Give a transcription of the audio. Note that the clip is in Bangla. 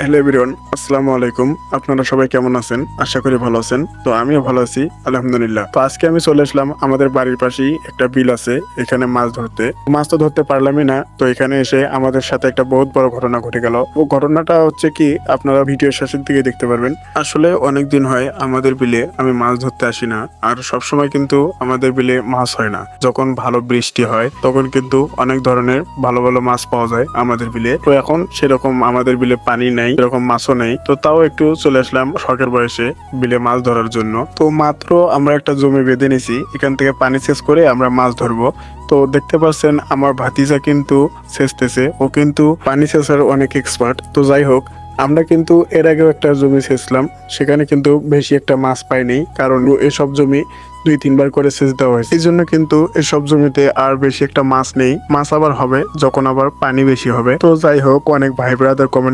হ্যালো এভরিওয়ান, আসসালামু আলাইকুম। আপনারা সবাই কেমন আছেন? আশা করি ভালো আছেন। তো আমিও ভালো আছি, আলহামদুলিল্লাহ। তো আজকে আমি চলে আসলাম আমাদের বাড়ির পাশেই একটা বিল আছে, এখানে মাছ ধরতে। মাছ তো ধরতে পারলামই না, তো এখানে এসে আমাদের সাথে একটা বহুত বড় ঘটনা ঘটে গেল। ও ঘটনাটা হচ্ছে কি, আপনারা ভিডিওর শেষের দিকে দেখতে পারবেন। আসলে অনেক দিন হয় আমাদের বিলে আমি মাছ ধরতে আসি না, আর সবসময় কিন্তু আমাদের বিলে মাছ হয় না। যখন ভালো বৃষ্টি হয় তখন কিন্তু অনেক ধরনের ভালো ভালো মাছ পাওয়া যায় আমাদের বিলে। তো এখন সেরকম আমাদের বিলে পানি নাই, সেরকম মাছও নেই। তো তাও একটু চলে আসলাম শখের বয়সে বিলে মাছ ধরার জন্য। তো মাত্র আমরা একটা জমি বেঁধে নিছি, এখান থেকে পানি সেচ করে আমরা মাছ ধরবো। তো দেখতে পাচ্ছেন আমার ভাতিজা কিন্তু সেচতেছে, ও কিন্তু পানি সেচার অনেক এক্সপার্ট। তো যাই হোক, আমরা কিন্তু এর আগেও একটা জমি সেচলাম, সেখানে কিন্তু বেশি একটা মাছ পাইনি, কারণ এসব জমি 2-3 বার করে সেচ দেওয়া হয়েছে। এই জন্য কিন্তু এসব জমিতে আর বেশি একটা মাছ নেই। মাছ আবার হবে যখন আবার পানি বেশি হবে। তো যাই হোক, অনেক ভাই ব্রাদার কমেন্ট